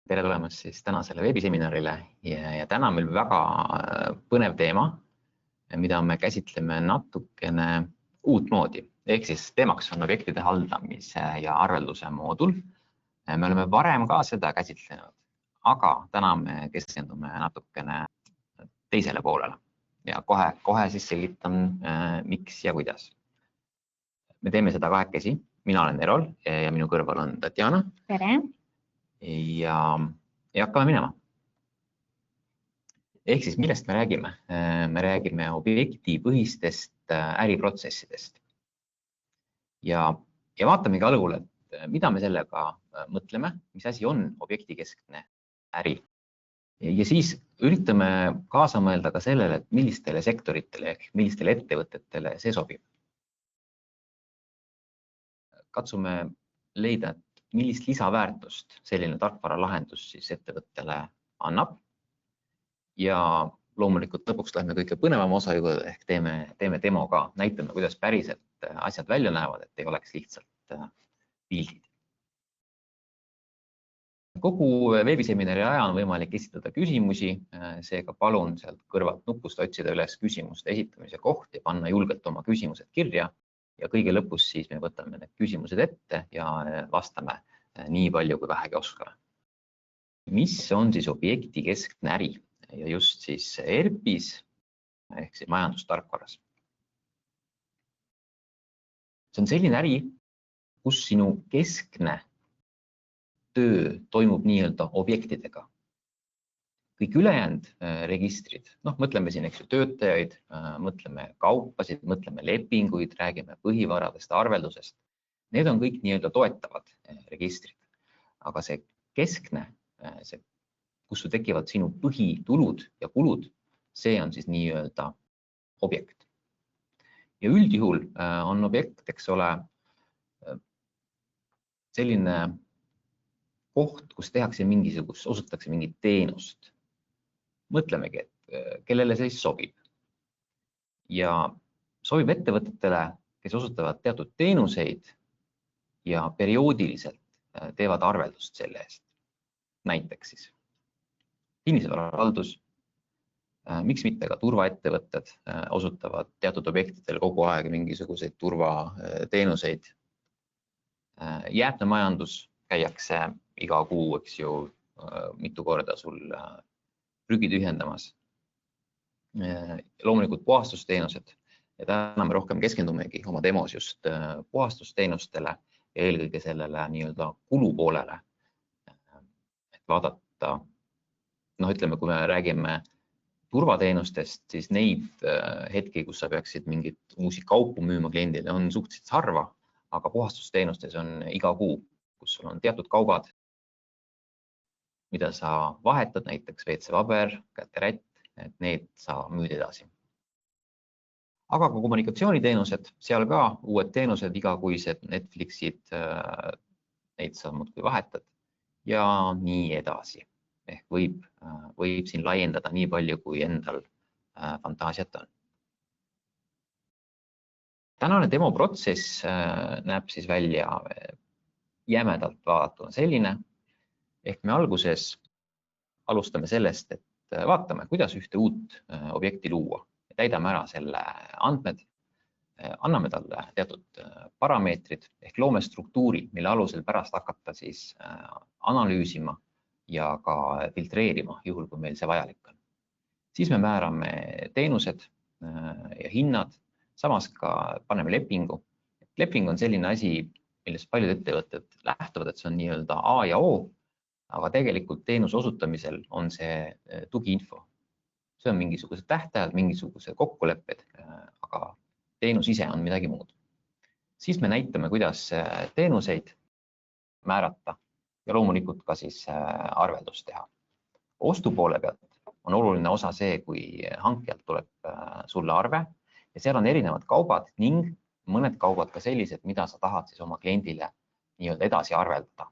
Tere tulemast siis tänasele veebiseminarile ja täna on meil väga põnev teema, mida me käsitleme natukene uut moodi. Ehk siis teemaks on objektide haldamise ja arvelduse moodul. Me oleme varem ka seda käsitlenud, aga täna me keskendume natukene teisele poolele ja kohe siis selgitan, miks ja kuidas. Me teeme seda kahekesi. Mina olen Erol ja minu kõrval on Tatjana. Tere! Ja hakkame minema. Ehk siis millest me räägime? Me räägime objektipõhistest äriprotsessidest. Ja vaatamegi algul, et mida me sellega mõtleme, mis asi on objektikeskne äri. Ja siis üritame kaasa mõelda ka sellele, et millistele sektoritele ehk millistele ettevõtetele see sobib. Katsume leida, millist lisaväärtust selline tarkvaralahendus siis ettevõttele annab. Ja loomulikult lõpuks läheme kõige põnevama osa juurde ehk teeme demo ka. Näitame, kuidas päriselt asjad välja näevad, et ei oleks lihtsalt pildid. Kogu veebiseminari aja on võimalik esitada küsimusi, seega palun sealt kõrvalt nupust otsida üles küsimuste esitamise koht ja panna julgelt oma küsimused kirja. Ja kõige lõpus siis me võtame need küsimused ette ja vastame nii palju, kui vähegi oskame. Mis on siis objektikeskne äri ja just siis ERP-is ehk siis majandustarkvaras? See on selline äri, kus sinu keskne töö toimub nii-öelda objektidega. Kõik ülejäänud registrid, mõtleme siin töötajaid, mõtleme kaupasid, mõtleme lepinguid, räägime põhivaradest, arveldusest. Need on kõik nii-öelda toetavad registrid. Aga see keskne, kus tekivad sinu põhitulud ja kulud, see on siis nii-öelda objekt. Ja üldjuhul on objekt, eks ole, selline koht, kus tehakse osutatakse mingit teenust. Mõtlemegi, et kellele see sobib. Ja sobib ettevõtetele, kes osutavad teatud teenuseid ja perioodiliselt teevad arveldust selle eest. Näiteks siis kinnisvarahaldus, miks mitte ka turvaettevõtted osutavad teatud objektidele kogu aeg mingisuguseid turvateenuseid. Jäätmemajandus käiakse iga kuu, eks ju, mitu korda sul prügi tühjendamas. Loomulikult puhastusteenused ja täna me rohkem keskendumegi oma demos just puhastusteenustele ja eelkõige sellele nii-öelda kulupoolele. Et vaadata, ütleme, kui me räägime turvateenustest, siis neid hetki, kus sa peaksid mingit uusi kaupu müüma kliendile, on suhteliselt harva, aga puhastusteenustes on iga kuu, kus sul on teatud kaubad, mida sa vahetad, näiteks WC-paber, käterätt, et need sa müüd edasi. Aga ka kommunikatsiooniteenused, seal ka uued teenused, igakuised Netflixid, neid sa muudkui vahetad ja nii edasi. Ehk võib siin laiendada nii palju, kui endal fantaasiat on. Tänane demoprotsess näeb siis välja jämedalt vaadatuna selline. Ehk me alguses alustame sellest, et vaatame, kuidas ühte uut objekti luua. Täidame ära selle andmed, anname talle teatud parameetrid ehk loome struktuuri, mille alusel pärast hakata siis analüüsima ja ka filtreerima, juhul kui meil see vajalik on. Siis me määrame teenused ja hinnad, samas ka paneme lepingu. Leping on selline asi, millest paljud ettevõtted lähtuvad, et see on nii-öelda A ja O, aga tegelikult teenuse osutamisel on see tugiinfo. See on mingisugused tähtajad, mingisugused kokkulepped, aga teenus ise on midagi muud. Siis me näitame, kuidas teenuseid määrata ja loomulikult ka siis arveldust teha. Ostupoole pealt on oluline osa see, kui hankijalt tuleb sulle arve ja seal on erinevad kaubad ning mõned kaubad ka sellised, mida sa tahad siis oma kliendile nii-öelda edasi arveldada.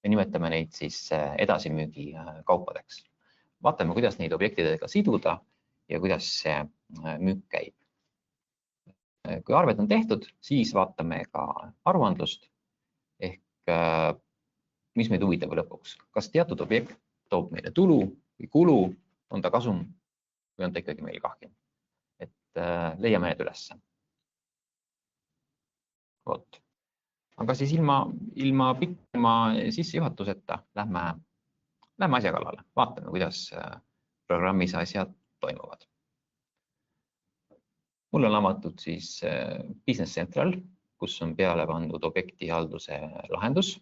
Me nimetame neid siis edasimüügi kaupadeks. Vaatame, kuidas neid objektidega siduda ja kuidas see müük käib. Kui arved on tehtud, siis vaatame ka aruandlust ehk mis meid huvitab lõpuks, kas teatud objekt toob meile tulu või kulu, on ta kasum või on ta ikkagi meil kahju. Et leiame need üles. Vot. Aga siis ilma pikema sissejuhatuseta lähme asja kallale, vaatame, kuidas programmis asjad toimuvad. Mul on avatud siis Business Central, kus on peale pandud objektihalduse lahendus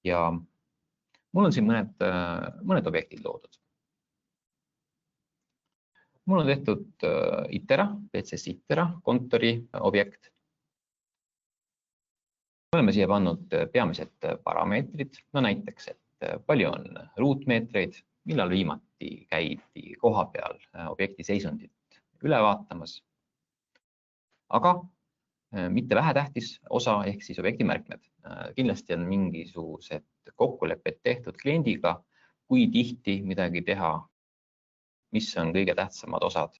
ja mul on siin mõned objektid loodud. Mul on tehtud Itera, PCS Itera kontori objekt. Me oleme siia pannud peamised parameetrid, no näiteks, et palju on ruutmeetreid, millal viimati käidi koha peal objekti seisundit üle vaatamas, aga mitte vähetähtis osa ehk siis objekti märkmed. Kindlasti on mingisugused kokkulepped tehtud kliendiga, kui tihti midagi teha, mis on kõige tähtsamad osad.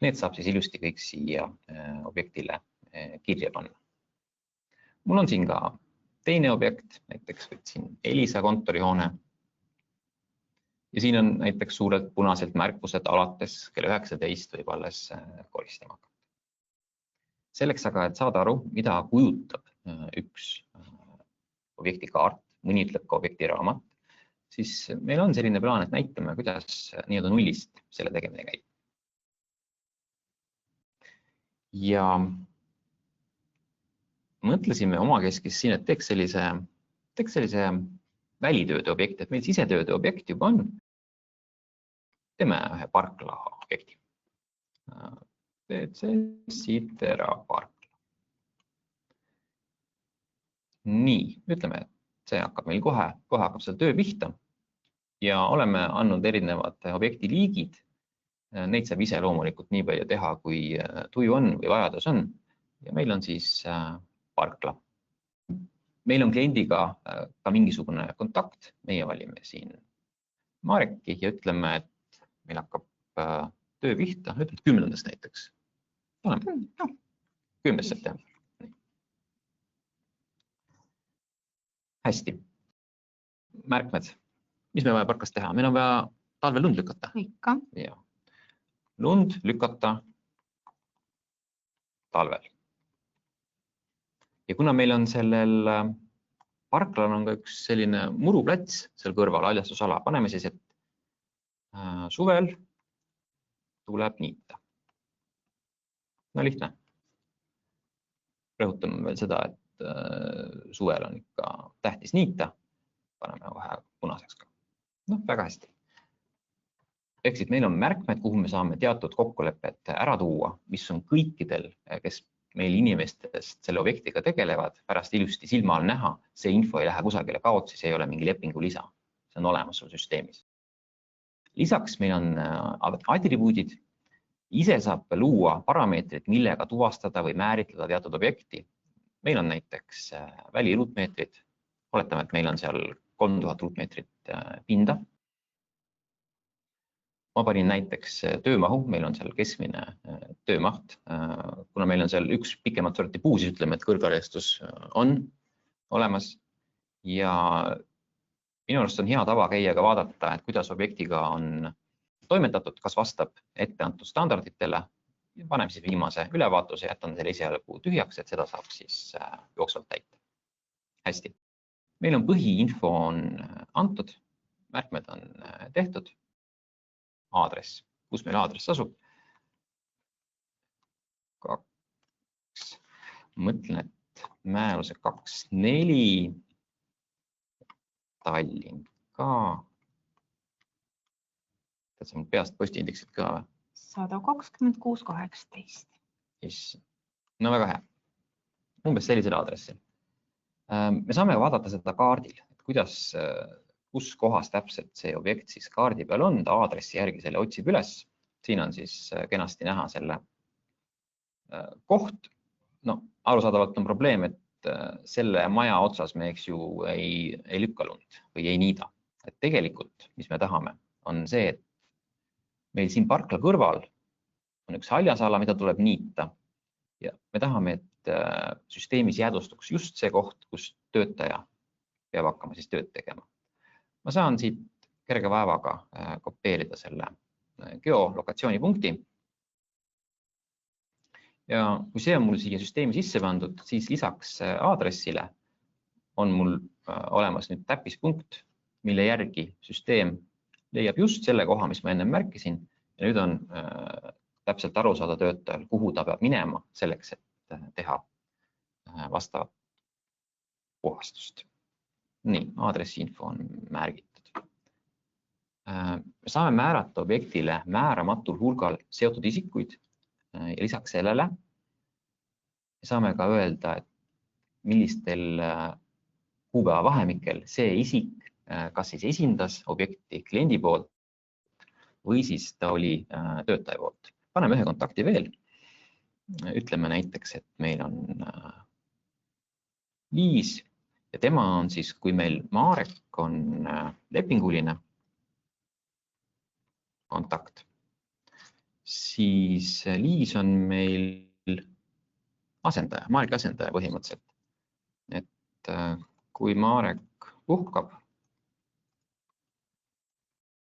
Need saab siis ilusti kõik siia objektile kirja panna. Mul on siin ka teine objekt, näiteks võtsin Elisa kontorihoone. Ja siin on näiteks suurelt punaselt märkused alates kell 19 võib alles koristama hakata. Selleks aga, et saada aru, mida kujutab üks objekti kaart, mõni ütleb ka objekti raamat, siis meil on selline plaan, et näitame, kuidas nii-öelda nullist selle tegemine käib. Ja mõtlesime omakeskis siin, et teeks sellise välitööde objekti, et meil sisetööde objekt juba on. Teeme ühe parkla objekti. PCS Itera parkla. Nii, ütleme, et see hakkab meil kohe hakkab seal töö pihta ja oleme andnud erinevad objekti liigid. Neid saab ise loomulikult nii palju teha, kui tuju on või vajadus on. Ja meil on siis parkla. Meil on kliendiga ka mingisugune kontakt. Meie valime siin Mareki ja ütleme, et meil hakkab töö pihta, ütleme 10. näiteks. 10. september. Hästi. Märkmed. Mis me vaja parklas teha? Meil on vaja talvel lund lükata. Ikka. Ja. Lund lükata talvel. Ja kuna meil on sellel parklal on ka üks selline muruplats seal kõrval, haljastusala, paneme siis, et suvel tuleb niita. No lihtne. Rõhutame veel seda, et suvel on ikka tähtis niita. Paneme kohe punaseks ka. No, väga hästi. Ehk siis meil on märkmed, kuhu me saame teatud kokkulepet ära tuua, mis on kõikidel, kes meil inimestest selle objektiga tegelevad, pärast ilusti silma all näha, see info ei lähe kusagile kaotsi, see ei ole mingi lepingu lisa. See on olemas sul süsteemis. Lisaks meil on atribuudid. Ise saab luua parameetrid, millega tuvastada või määritleda teatud objekti. Meil on näiteks väliruutmeetrid. Oletame, et meil on seal 3000 ruutmeetrit pinda. Ma panin näiteks töömahu, meil on seal keskmine töömaht. Kuna meil on seal üks pikemat sorti puu, siis ütleme, et kõrghaljastus on olemas. Ja minu arust on hea tava käia ka vaadata, et kuidas objektiga on toimetatud, kas vastab etteantud standarditele. Paneme siis viimase ülevaatuse, jätan selle esialgu tühjaks, et seda saab siis jooksvalt täita. Hästi. Meil on põhiinfo on antud, märkmed on tehtud. Aadress, kus meil aadress asub. Mõtlen, et määruse 24 Tallinn ka. Tead sa mul peast postiindeksid ka? 126,18. No väga hea. Umbes sellisel aadressil. Me saame vaadata seda kaardil, et kuidas kus kohas täpselt see objekt siis kaardi peal on, ta aadressi järgi selle otsib üles. Siin on siis kenasti näha selle koht. No, arusaadavalt on probleem, et selle maja otsas me eks ju ei lükka lund või ei niida. Et tegelikult, mis me tahame, on see, et meil siin parkla kõrval on üks haljasala, mida tuleb niita. Ja me tahame, et süsteemis jäädvustuks just see koht, kus töötaja peab hakkama siis tööd tegema. Ma saan siit kerge vaevaga kopeerida selle geolokatsioonipunkti. Ja kui see on mul siia süsteemi sisse pandud, siis lisaks aadressile on mul olemas nüüd täppispunkt, mille järgi süsteem leiab just selle koha, mis ma enne märkisin. Ja nüüd on täpselt aru saada töötajal, kuhu ta peab minema selleks, et teha vastavat puhastust. Nii, aadressiinfo on märgitud. Me saame määrata objektile määramatul hulgal seotud isikuid ja lisaks sellele saame ka öelda, et millistel kuupäeva vahemikel see isik kas siis esindas objekti kliendi poolt või siis ta oli töötaja poolt. Paneme ühe kontakti veel. Ütleme näiteks, et meil on 5 ja tema on siis, kui meil Marek on lepinguline kontakt, siis Liis on meil asendaja, Marek asendaja põhimõtteliselt. Et kui Marek puhkab,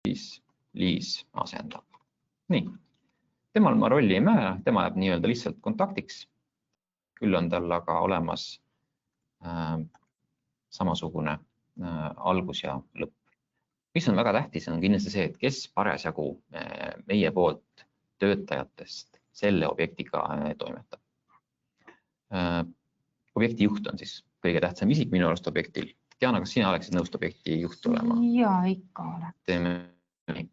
siis Liis asendab. Nii, temal ma rolli ei määra, tema jääb nii-öelda lihtsalt kontaktiks. Küll on tal aga olemas samasugune algus ja lõpp. Mis on väga tähtis, on kindlasti see, et kes parasjagu meie poolt töötajatest selle objektiga toimetab. Objekti juht on siis kõige tähtsam isik minu arust objektil. Diana, kas sina oleksid nõust objekti juht olema? Jaa, ikka oleks. Teeme nii.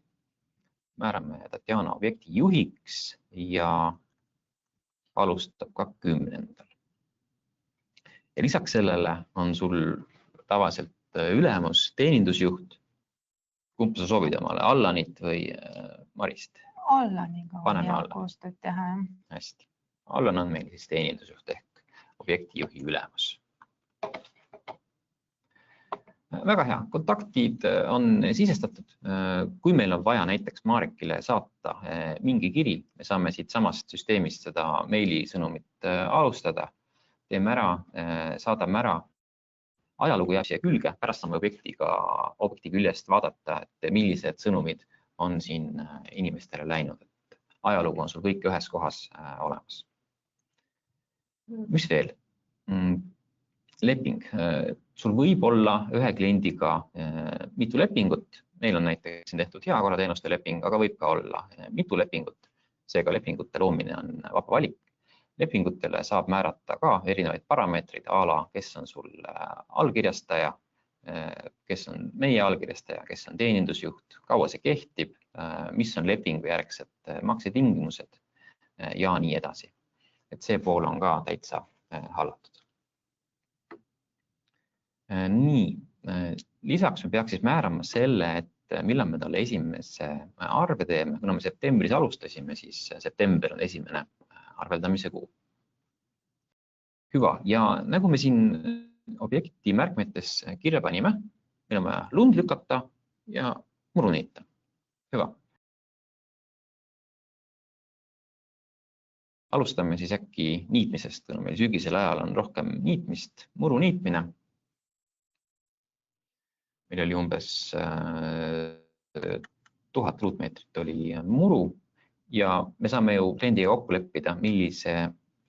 Määrame Tatjana objekti juhiks ja alustab ka 10. Ja lisaks sellele on sul tavaliselt ülemus teenindusjuht. Kumb sa soovid omale, Allanit või Marist? Allaniga on hea koostööd teha. Hästi. Allan on meil siis teenindusjuht ehk objektijuhi ülemus. Väga hea, kontaktid on sisestatud. Kui meil on vaja näiteks Marekile saata mingi kiri, me saame siit samast süsteemist seda meilisõnumit alustada. Teeme ära, saadame ära. Ajalugu jääb siia külge, pärast saame objekti küljest vaadata, et millised sõnumid on siin inimestele läinud. Ajalugu on sul kõik ühes kohas olemas. Mis veel? Leping. Sul võib olla ühe kliendiga mitu lepingut. Meil on näiteks tehtud heakorrateenuste leping, aga võib ka olla mitu lepingut. Seega lepingute loomine on vaba valik. Lepingutele saab määrata ka erinevaid parameetrid, kes on sul allkirjastaja, kes on meie allkirjastaja, kes on teenindusjuht, kaua see kehtib, mis on lepingu järgsed maksetingimused ja nii edasi. Et see pool on ka täitsa hallatud. Nii, lisaks me peaks siis määrama selle, et millal me talle esimese arve teeme. Kuna me septembris alustasime, siis september on esimene arveldamise kuu. Hüva, ja nagu me siin objekti märkmetes kirja panime, meil on vaja lund lükata ja muru niita. Hüva. Alustame siis äkki niitmisest, kuna meil sügisel ajal on rohkem niitmist, muru niitmine. Meil oli umbes 1000 ruutmeetrit oli muru ja me saame ju kliendiga kokku leppida, millise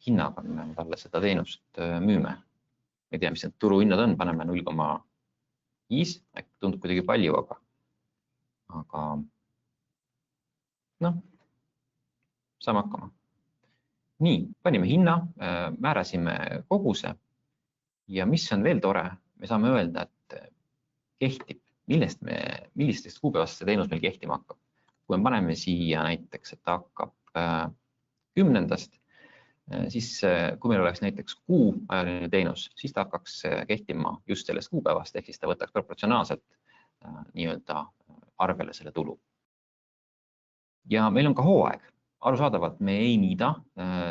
hinnaga me talle seda teenust müüme. Me ei tea, mis need turuhinnad on, paneme 0,5, äkki tundub kuidagi palju, aga noh, saame hakkama. Nii, panime hinna, määrasime koguse ja mis on veel tore, me saame öelda, et kehtib, millistest kuupäevast see teenus meil kehtima hakkab. Kui me paneme siia näiteks, et ta hakkab 10. Siis kui meil oleks näiteks kuuajaline teenus, siis ta hakkaks kehtima just sellest kuupäevast, ehk siis ta võtaks proportsionaalselt nii-öelda arvele selle tulu. Ja meil on ka hooaeg. Arusaadavalt me ei niida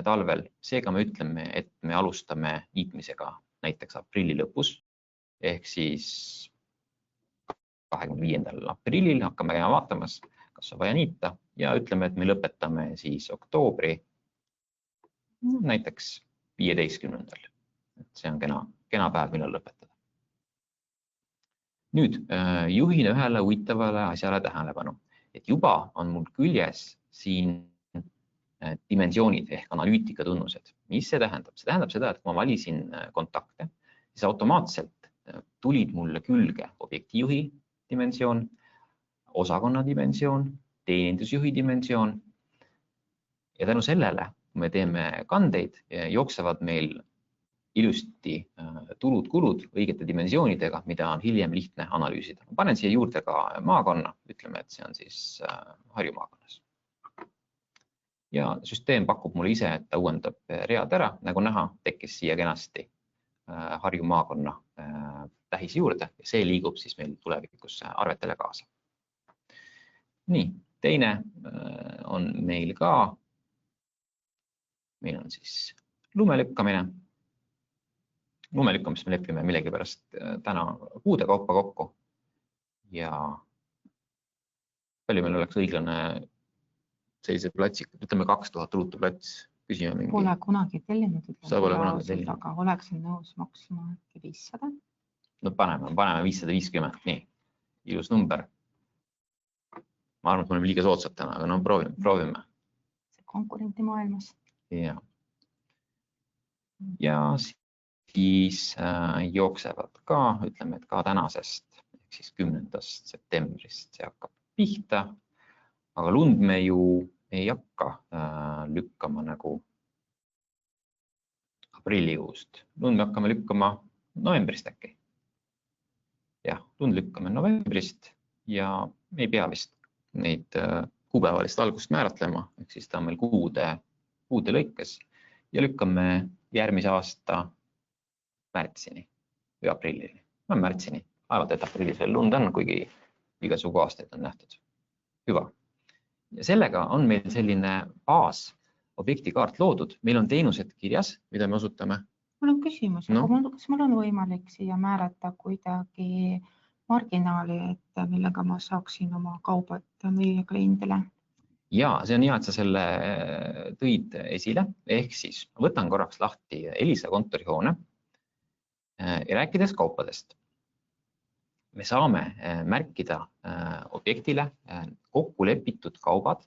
talvel, seega me ütleme, et me alustame niitmisega näiteks aprilli lõpus, ehk siis 25. aprillil hakkame käima vaatamas, kas on vaja niita ja ütleme, et me lõpetame siis oktoobri näiteks 15. See on kena päev, millal lõpetada. Nüüd juhin ühele huvitavale asjale tähelepanu, et juba on mul küljes siin dimensioonid ehk analüütika tunnused. Mis see tähendab? See tähendab seda, et kui ma valisin kontakte, siis automaatselt tulid mulle külge objektijuhi dimensioon, osakonna dimensioon, teenindusjuhi dimensioon ja tänu sellele, kui me teeme kandeid, jooksevad meil ilusti tulud-kulud õigete dimensioonidega, mida on hiljem lihtne analüüsida. Ma panen siia juurde ka maakonna, ütleme, et see on siis Harju maakonnas. Ja süsteem pakub mulle ise, et ta uuendab read ära, nagu näha, tekkis siia kenasti Harju maakonna tähis juurde ja see liigub siis meil tulevikus arvetele kaasa. Nii, teine on meil ka, meil on siis lumelükkamine. Lumelükkamist me lepime millegipärast täna kuude kaupa kokku ja palju meil oleks õiglane sellise platsi, ütleme 2000 ruutuplats, küsime mingi. Pole kunagi tellinud, aga oleksin nõus maksma 500. No paneme 550, nii, ilus number. Ma arvan, et me oleme liiga soodsad täna, aga no proovime. See konkurenti maailmas. Ja siis jooksevad ka, ütleme, et ka tänasest, ehk siis 10. septembrist see hakkab pihta, aga lund me ju ei hakka lükkama nagu aprillikuust. Lund me hakkame lükkama novembrist äkki. Jah, lund lükkame novembrist ja me ei pea vist neid kuupäevalist algust määratlema, ehk siis ta on meil kuude lõikes ja lükkame järgmise aasta märtsini või aprillini. No märtsini, vaevalt et aprillis veel lund on, kuigi igasugu aastaid on nähtud. Hüva. Ja sellega on meil selline baas objektikaart loodud. Meil on teenused kirjas, mida me osutame. Mul on küsimus, kas mul on võimalik siia määrata kuidagi marginaali, et millega ma saaksin oma kaubad müüa kliendile? Ja, see on hea, et sa selle tõid esile. Ehk siis võtan korraks lahti Elisa kontorihoone ja rääkides kaupadest. Me saame märkida objektile kokku lepitud kaubad,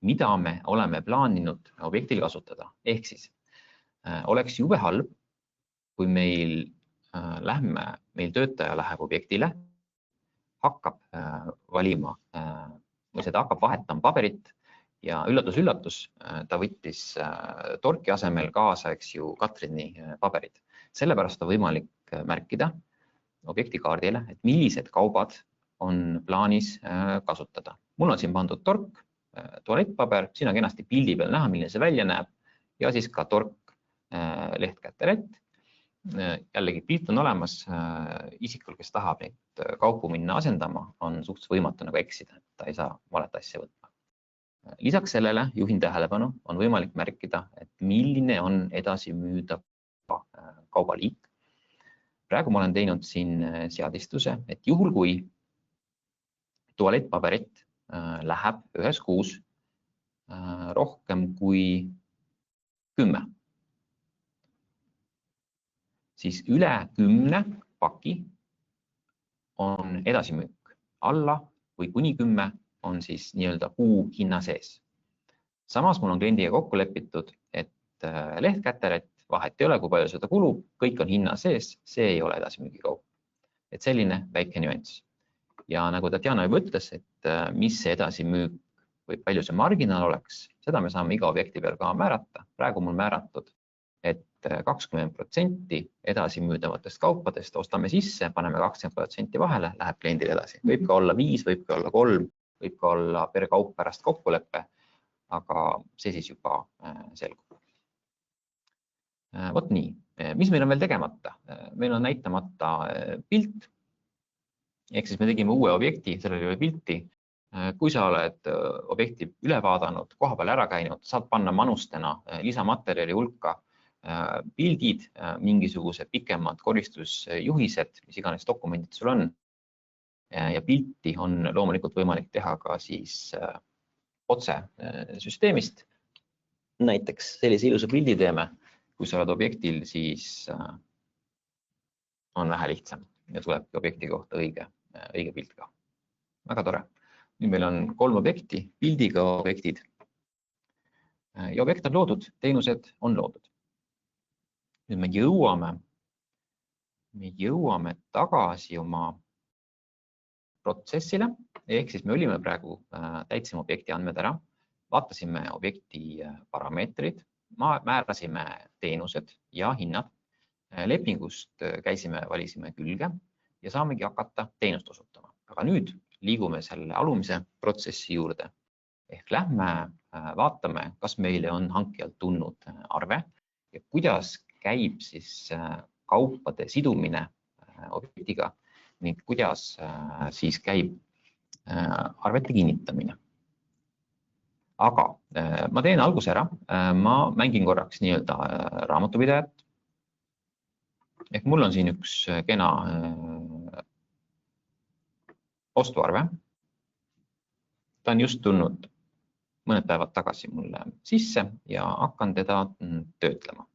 mida me oleme plaaninud objektil kasutada. Ehk siis oleks jube halb, kui meil töötaja läheb objektile, hakkab valima, või seda hakkab vahetama paberit ja üllatus, ta võttis torki asemel kaasa, eks ju, Katrini paberid. Sellepärast on võimalik märkida objektikaardile, et millised kaubad on plaanis kasutada. Mul on siin pandud tork, tualettpaber, siin on kenasti pildi peal näha, milline see välja näeb ja siis ka tork, lehtkäterett. Jällegi pilt on olemas, isikul, kes tahab neid kaupu minna asendama, on suhteliselt võimatu nagu eksida, et ta ei saa valet asja võtma. Lisaks sellele juhin tähelepanu, on võimalik märkida, et milline on edasi müüdav kaubaliik. Praegu ma olen teinud siin seadistuse, et juhul kui tualettpaberit läheb ühes kuus rohkem kui 10, siis üle 10 paki on edasimüük. Alla või kuni 10 on siis nii-öelda kuu hinna sees. Samas mul on kliendiga kokku lepitud, et lehtkäterett, vahet ei ole, kui palju seda kulub, kõik on hinna sees, see ei ole edasimüügikaup. Et selline väike nüanss. Ja nagu Tatjana juba ütles, et mis see edasimüük või palju see marginaal oleks, seda me saame iga objekti peal ka määrata. Praegu mul määratud, et 20% edasimüüdavatest kaupadest ostame sisse, paneme 20% vahele, läheb kliendile edasi. Võib ka olla 5, võib ka olla 3, võib ka olla per kaup pärast kokkuleppe, aga see siis juba selgub. Vot nii, mis meil on veel tegemata? Meil on näitamata pilt, ehk siis me tegime uue objekti, sellel ei ole pilti. Kui sa oled objekti üle vaadanud, koha peal ära käinud, saad panna manustena lisamaterjali hulka pildid, mingisugused pikemad koristusjuhised, mis iganes dokumendid sul on. Ja pilti on loomulikult võimalik teha ka siis otse süsteemist. Näiteks sellise ilusa pildi teeme. Kui sa oled objektil, siis on vähe lihtsam ja tulebki objekti kohta õige õige pilt ka. Väga tore. Nüüd meil on 3 objekti, pildiga objektid. Ja objekt on loodud, teenused on loodud. Nüüd me jõuame tagasi oma protsessile, ehk siis me olime praegu, täitsime objekti andmed ära, vaatasime objekti parameetrid, määrasime teenused ja hinnad, lepingust käisime, valisime külge ja saamegi hakata teenust osutama. Aga nüüd liigume selle alumise protsessi juurde. Ehk lähme vaatame, kas meile on hankijalt tulnud arve ja kuidas käib siis kaupade sidumine objektiga ning kuidas siis käib arvete kinnitamine. Aga ma teen alguse ära, ma mängin korraks nii-öelda raamatupidajat. Ehk mul on siin üks kena ostuarve. Ta on just tulnud mõned päevad tagasi mulle sisse ja hakkan teda töötlema.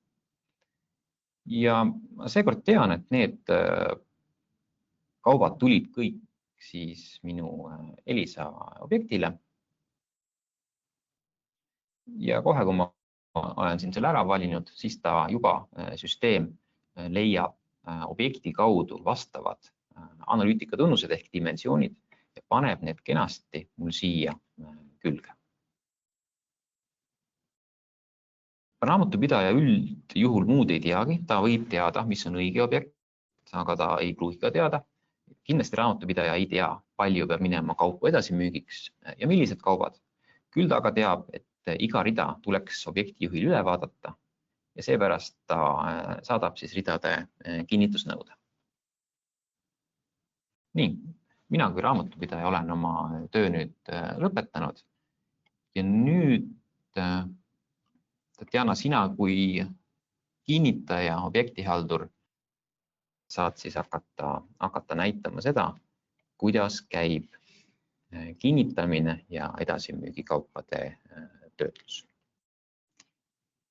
Ja seekord tean, et need kaubad tulid kõik siis minu Elisa objektile. Ja kohe, kui ma olen siin selle ära valinud, siis ta juba süsteem leiab objekti kaudu vastavad analüütikatunnused ehk dimensioonid ja paneb need kenasti mul siia külge. Raamatupidaja üldjuhul muud ei teagi, ta võib teada, mis on õige objekt, aga ta ei pruugi ka teada. Kindlasti raamatupidaja ei tea, palju peab minema kaupu edasimüügiks ja millised kaubad. Küll ta aga teab, et iga rida tuleks objektijuhil üle vaadata ja seepärast ta saadab siis ridade kinnitusnõude. Nii, mina kui raamatupidaja olen oma töö nüüd lõpetanud ja nüüd Tatjana, sina kui kinnitaja, objektihaldur saad siis hakata näitama seda, kuidas käib kinnitamine ja edasimüügikaupade töötlus.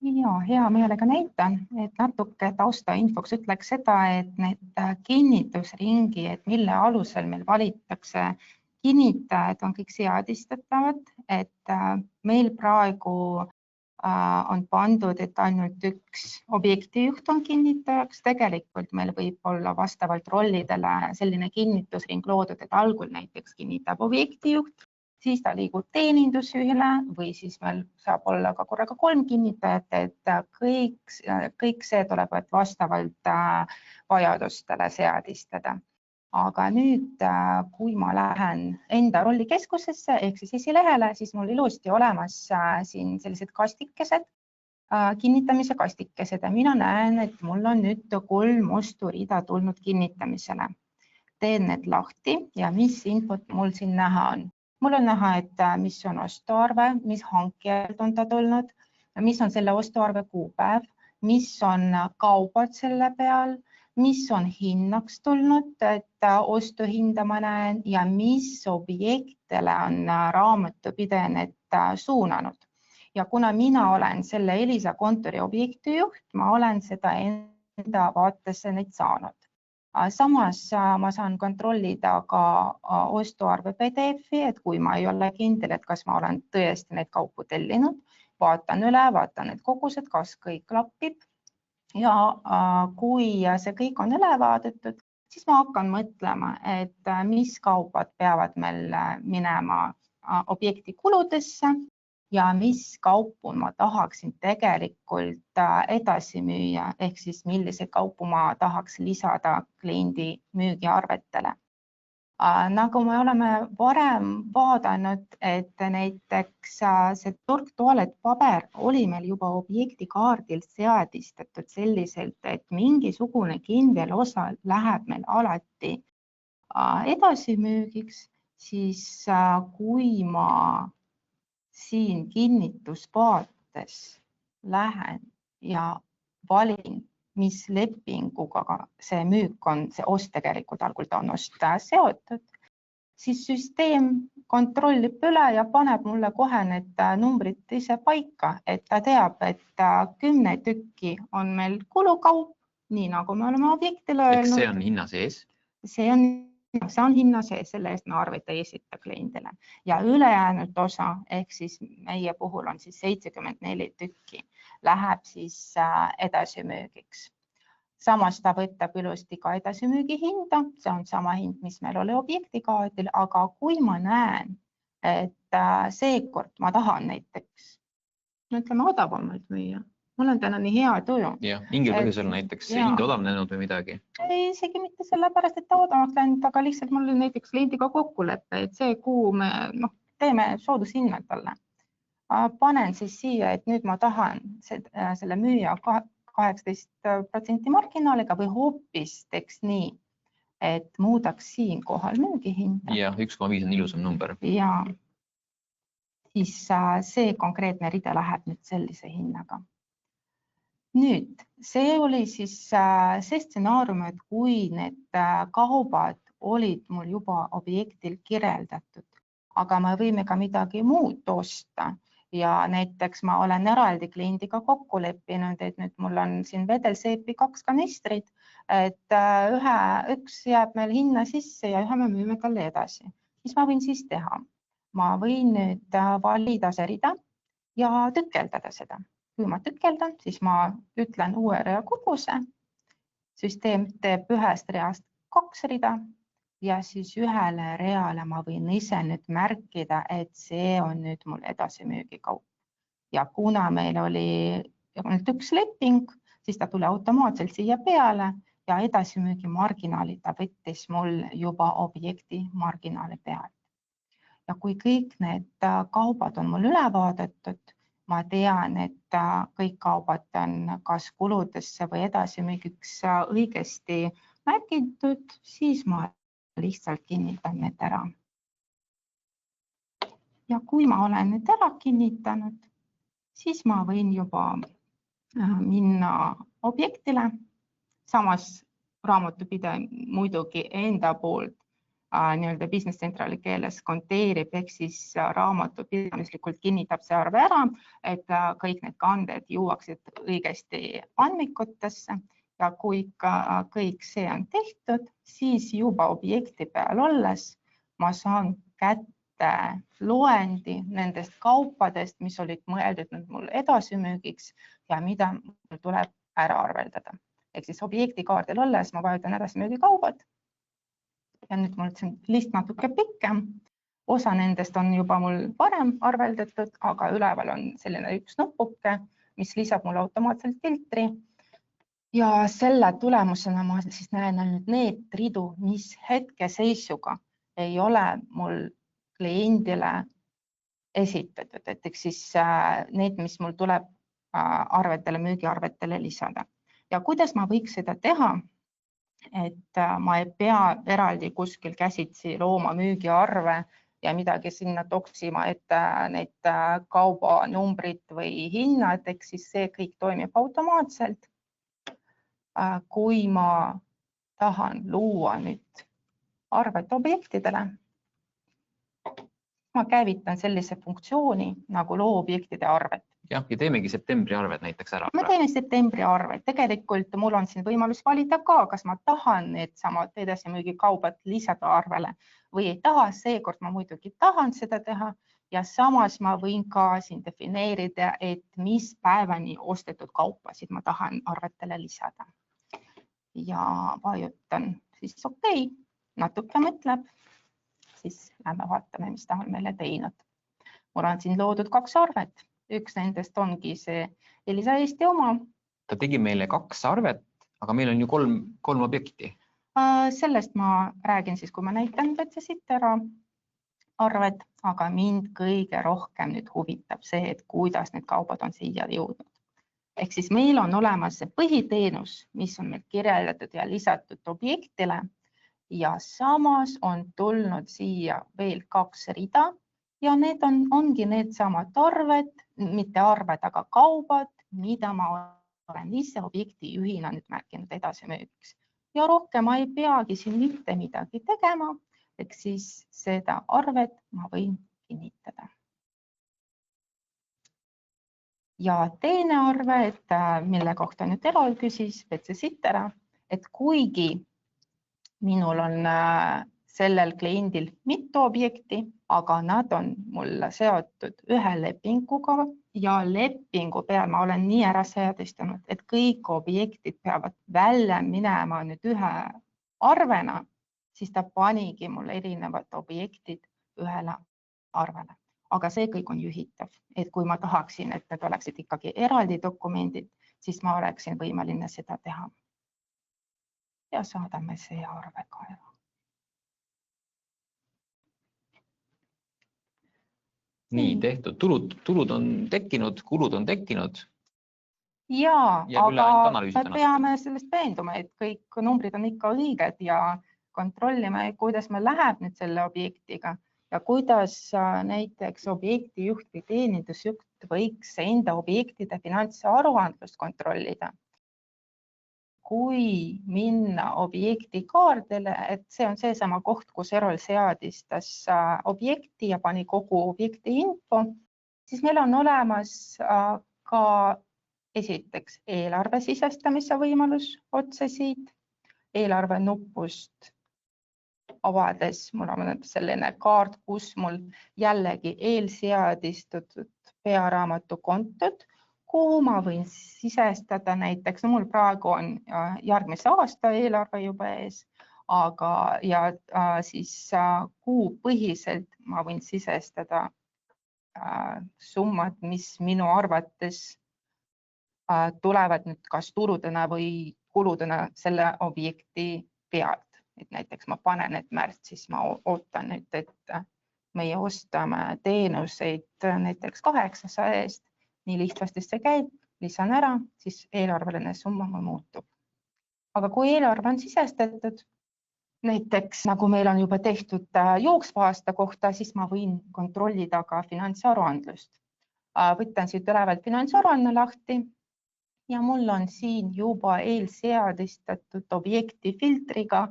Ja, hea meelega näitan, et natuke tausta infoks ütleks seda, et need kinnitusringi, et mille alusel meil valitakse kinnitajad on kõik seadistatavad, et meil praegu on pandud, et ainult üks objektijuht on kinnitajaks. Tegelikult meil võib olla vastavalt rollidele selline kinnitusring loodud, et algul näiteks kinnitab objektijuht, siis ta liigub teenindusjuhile või siis meil saab olla ka korraga 3 kinnitajat, et kõik see tuleb vastavalt vajadustele seadistada. Aga nüüd, kui ma lähen enda rollikeskusesse ehk siis esilehele, siis mul ilusti olemas siin sellised kastikesed, kinnitamise kastikesed ja mina näen, et mul on nüüd 3 osturida tulnud kinnitamisele. Teen need lahti ja mis infot mul siin näha on. Mul on näha, et mis on ostuarve, mis hankijalt on ta tulnud, mis on selle ostuarve kuupäev, mis on kaubad selle peal, mis on hinnaks tulnud, et ostuhinda ma näen ja mis objektele on raamatupidaja need suunanud. Ja kuna mina olen selle Elisa kontori objektijuht, ma olen seda enda vaatesse neid saanud. Samas ma saan kontrollida ka ostuarve PDF-i, et kui ma ei ole kindel, et kas ma olen tõesti neid kaupu tellinud, vaatan üle, vaatan need kogused, kas kõik klapib. Ja kui see kõik on üle vaadatud, siis ma hakkan mõtlema, et mis kaubad peavad meil minema objekti kuludesse ja mis kaupu ma tahaksin tegelikult edasi müüa, ehk siis milliseid kaupu ma tahaks lisada kliendi müügiarvetele. Nagu me oleme varem vaadanud, et näiteks see turgtualettpaber oli meil juba objekti kaardil seadistatud selliselt, et mingisugune kindel osa läheb meil alati edasimüügiks, siis kui ma siin kinnitusvaates lähen ja valin, mis lepinguga see müük on, see ost tegelikult algul ta on ost seotud, siis süsteem kontrollib üle ja paneb mulle kohe need numbrid ise paika, et ta teab, et 10 tükki on meil kulukaup, nii nagu me oleme objektile öelnud. See on hinna sees? See on See on hinna sees, selle eest me arveid ei esita kliendile ja ülejäänud osa ehk siis meie puhul on siis 74 tükki läheb siis edasimüügiks. Samas ta võtab ilusti ka edasimüügi hinda, see on sama hind, mis meil oli objektikaardil, aga kui ma näen, et seekord ma tahan näiteks, ütleme odavamalt müüa, mul on täna nii hea tuju. Jah, mingil põhjusel näiteks hind odavnenud või midagi? Ei, isegi mitte sellepärast, et ta odavaks läinud, aga lihtsalt mul näiteks kliendiga kokkulepe, et see kuu me teeme soodushinnad talle. Panen siis siia, et nüüd ma tahan selle müüa 18% marginaaliga või hoopis teeks nii, et muudaks siin kohal müügihinda. Jah, 1,5 on ilusam number. Ja siis see konkreetne rida läheb nüüd sellise hinnaga. Nüüd, see oli siis see stsenaarium, et kui need kaubad olid mul juba objektil kirjeldatud, aga me võime ka midagi muud osta ja näiteks ma olen eraldi kliendiga kokku leppinud, et nüüd mul on siin vedelseepi 2 kanistrit, et üks jääb meil hinna sisse ja ühe me müüme talle edasi. Mis ma võin siis teha? Ma võin nüüd valida see rida ja tükeldada seda. Kui ma tükeldan, siis ma ütlen uue rea koguse. Süsteem teeb ühest reast 2 rida ja siis ühele reale ma võin ise nüüd märkida, et see on nüüd mul edasimüügikaup. Ja kuna meil oli ainult üks leping, siis ta tuli automaatselt siia peale ja edasimüügi marginaali ta võttis mul juba objekti marginaali pealt. Ja kui kõik need kaubad on mul üle vaadatud, ma tean, et kõik kaubad on kas kuludesse või edasimüügiks õigesti märgitud, siis ma lihtsalt kinnitan need ära. Ja kui ma olen need ära kinnitanud, siis ma võin juba minna objektile. Samas raamatupidaja muidugi enda poolt nii-öelda Business Centrali keeles konteerib, ehk siis raamatupidamislikult kinnitab see arve ära, et kõik need kanded jõuaksid õigesti andmikutesse ja kui kõik see on tehtud, siis juba objekti peal olles ma saan kätte loendi nendest kaupadest, mis olid mõeldud mul edasimüügiks ja mida mul tuleb ära arveldada. Ehk siis objekti kaardil olles ma vajutan edasimüügikaubad. Ja nüüd mul on list natuke pikem. Osa nendest on juba mul varem arveldatud, aga üleval on selline üks nupuke, mis lisab mulle automaatselt filtri. Ja selle tulemusena ma siis näen ainult need ridu, mis hetkeseisuga ei ole mul kliendile esitatud. Et siis need, mis mul tuleb arvetele, müügiarvetele lisada. Ja kuidas ma võiks seda teha? Et ma ei pea eraldi kuskil käsitsi looma müügiarve ja midagi sinna toksima, et need kaubanumbrid või hinnad, eks siis see kõik toimib automaatselt. Kui ma tahan luua nüüd arvet objektidele, ma käivitan sellise funktsiooni nagu loo objektide arvet. Jah, ja teemegi septembri arved näiteks ära. Ma teeme septembri arved. Tegelikult mul on siin võimalus valida ka, kas ma tahan need samad edasimüügikaubad lisada arvele või ei taha. Seekord ma muidugi tahan seda teha ja samas ma võin ka siin defineerida, et mis päevani ostetud kaupasid ma tahan arvetele lisada. Ja vajutan siis okei, natuke mõtleb, siis lähme vaatame, mis ta on meile teinud. Mul on siin loodud 2 arvet. Üks nendest ongi see Elisa Eesti oma. Ta tegi meile 2 arvet, aga meil on ju 3 objekti. Sellest ma räägin siis, kui ma näitan siit ära arved, aga mind kõige rohkem nüüd huvitab see, et kuidas need kaubad on siia jõudnud. Ehk siis meil on olemas see põhiteenus, mis on meil kirjeldatud ja lisatud objektile ja samas on tulnud siia veel 2 rida. Ja need ongi need samad arved, mitte arved, aga kaubad, mida ma olen ise objekti juhina nüüd märkinud edasimüügiks. Ja rohkem ma ei peagi siin mitte midagi tegema, ehk siis seda arvet ma võin kinnitada. Ja teine arve, mille kohta nüüd Erol küsis, VC Citera, et kuigi minul on sellel kliendil mitu objekti, aga nad on mulle seotud ühe lepinguga ja lepingu peal ma olen nii ära seadistanud, et kõik objektid peavad välja minema nüüd ühe arvena, siis ta panigi mul erinevad objektid ühele arvele. Aga see kõik on juhitav, et kui ma tahaksin, et need oleksid ikkagi eraldi dokumendid, siis ma oleksin võimeline seda teha. Ja saadame see arve ka ära. Nii tehtud, tulud on tekkinud, kulud on tekkinud. Ja, Jääb üle ainult aga analüüsida me peame sellest veenduma, et kõik numbrid on ikka õiged ja kontrollime, kuidas meil läheb nüüd selle objektiga ja kuidas näiteks objektijuht või teenindusjuht võiks enda objektide finantsaruandlust kontrollida. Kui minna objekti kaardile, et see on seesama koht, kus Erol seadistas objekti ja pani kogu objekti info, siis meil on olemas ka esiteks eelarve sisestamise võimalus otse siit. Eelarve nupust avades mul on selline kaart, kus mul jällegi eelseadistatud pearaamatu kontod, kuhu ma võin sisestada näiteks, mul praegu on järgmise aasta eelarve juba ees, aga siis kuupõhiselt ma võin sisestada summad, mis minu arvates tulevad nüüd kas tuludena või kuludena selle objekti pealt. Et näiteks ma panen, et märtsis ma ootan nüüd, et meie ostame teenuseid näiteks 800 eest. Nii lihtsasti see käib, lisan ära, siis eelarveline summa mul muutub. Aga kui eelarve on sisestatud, näiteks nagu meil on juba tehtud jooksva aasta kohta, siis ma võin kontrollida ka finantsaruandlust. Võtan siit ülevalt finantsaruanne lahti ja mul on siin juba eelseadistatud objekti filtriga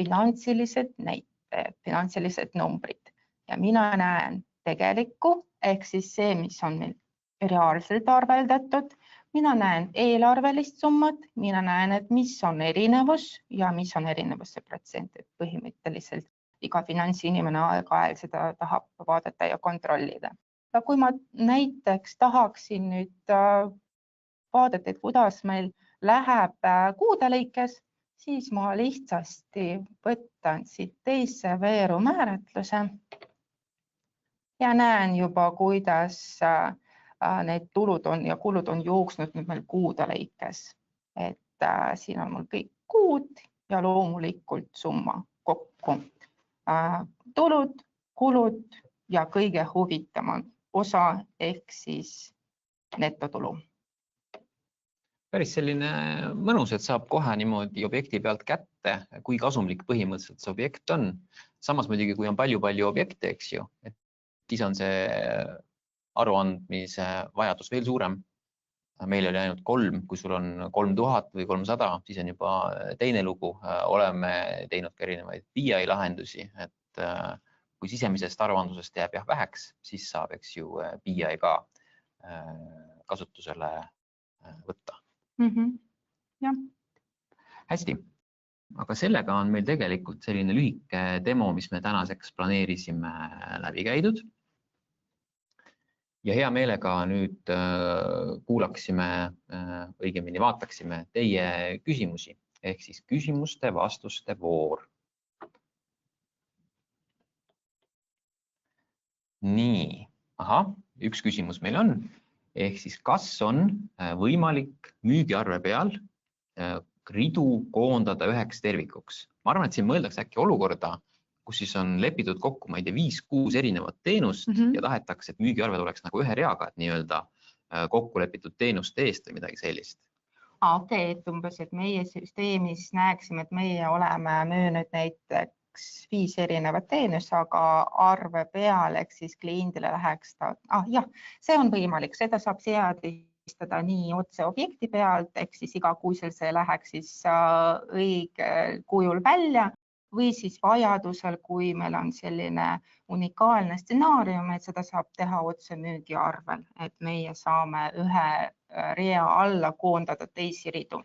finantsilised näitajad, finantsilised numbrid. Ja mina näen tegelikku, ehk siis see, mis on meil reaalselt arveldatud. Mina näen eelarvelist summat, mina näen, et mis on erinevus ja mis on erinevuse protsent. Et põhimõtteliselt iga finantsinimene aeg-ajal seda tahab vaadata ja kontrollida. Ja kui ma näiteks tahaksin nüüd vaadata, et kuidas meil läheb kuude lõikes, siis ma lihtsasti võtan siit teise veeru määratluse ja näen juba, kuidas need tulud on ja kulud on jooksnud nüüd meil kuude lõikes. Et siin on mul kõik kuud ja loomulikult summa kokku. Tulud, kulud ja kõige huvitavam osa ehk siis netotulu. Päris selline mõnus, et saab kohe niimoodi objekti pealt kätte, kui kasumlik põhimõtteliselt see objekt on. Samas muidugi, kui on palju objekte, eks ju, et siis on see aruandmise vajadus veel suurem. Meil oli ainult 3, kui sul on 3000 või 300, siis on juba teine lugu. Oleme teinud ka erinevaid BI lahendusi, et kui sisemisest aruandlusest jääb väheks, siis saab, eks ju, BI ka kasutusele võtta. Ja. Hästi, aga sellega on meil tegelikult selline lühike demo, mis me tänaseks planeerisime läbi käidud. Ja hea meelega nüüd kuulaksime, õigemini vaataksime teie küsimusi, ehk siis küsimuste-vastuste voor. Nii, üks küsimus meil on, ehk siis kas on võimalik müügiarve peal ridu koondada üheks tervikuks? Ma arvan, et siin mõeldakse äkki olukorda, kus siis on lepitud kokku, ma ei tea, 5-6 erinevat teenust ja tahetakse, et müügiarved oleks nagu ühe reaga, et nii-öelda kokku lepitud teenuste eest või midagi sellist. Okei, et umbes, et meie süsteemis näeksime, et meie oleme müünud näiteks 5 erinevat teenust, aga arve peal, ehk siis kliendile läheks ta. Jah, see on võimalik, seda saab seadistada nii otse objekti pealt, ehk siis iga kuisel see läheks siis õige kujul välja. Või siis vajadusel, kui meil on selline unikaalne stsenaarium, et seda saab teha otse müügiarvel, et meie saame ühe rea alla koondada teisi ridu.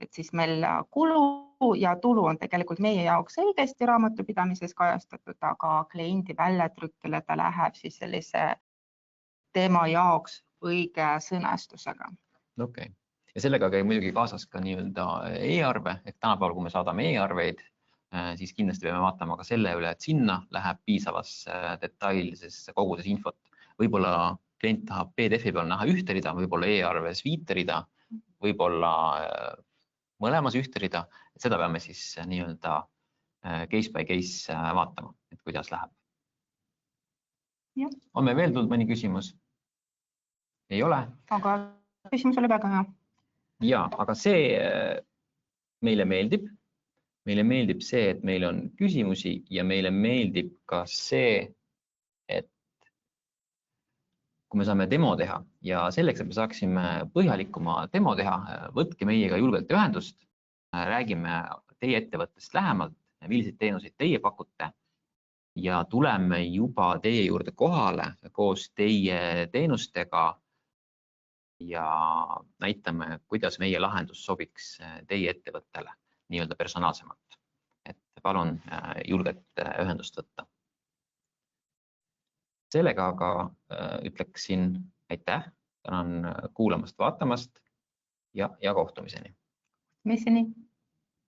et siis meil kulu ja tulu on tegelikult meie jaoks õigesti raamatupidamises kajastatud, aga kliendi väljatrükile ta läheb siis sellise tema jaoks õige sõnastusega. Okei. Ja sellega käib muidugi kaasas ka nii-öelda e-arve, ehk tänapäeval, kui me saadame e-arveid, siis kindlasti peame vaatama ka selle üle, et sinna läheb piisavas detailses koguses infot. Võib-olla klient tahab PDF-i peal näha ühte rida, võib-olla e-arves 5 rida, võib-olla mõlemas ühte rida. Seda peame siis nii-öelda case by case vaatama, et kuidas läheb. Ja. On meil veel tulnud mõni küsimus? Ei ole? Aga küsimus oli väga hea. Ja, aga see meile meeldib. Meile meeldib see, et meil on küsimusi ja meile meeldib ka see, et kui me saame demo teha ja selleks, et me saaksime põhjalikuma demo teha, võtke meiega julgelt ühendust, räägime teie ettevõttest lähemalt, milliseid teenuseid teie pakute ja tuleme juba teie juurde kohale koos teie teenustega ja näitame, kuidas meie lahendus sobiks teie ettevõttele nii-öelda personaalsemalt. Et palun julgelt ühendust võtta. Sellega aga ütleksin aitäh, tänan kuulamast, vaatamast ja kohtumiseni. Miseni.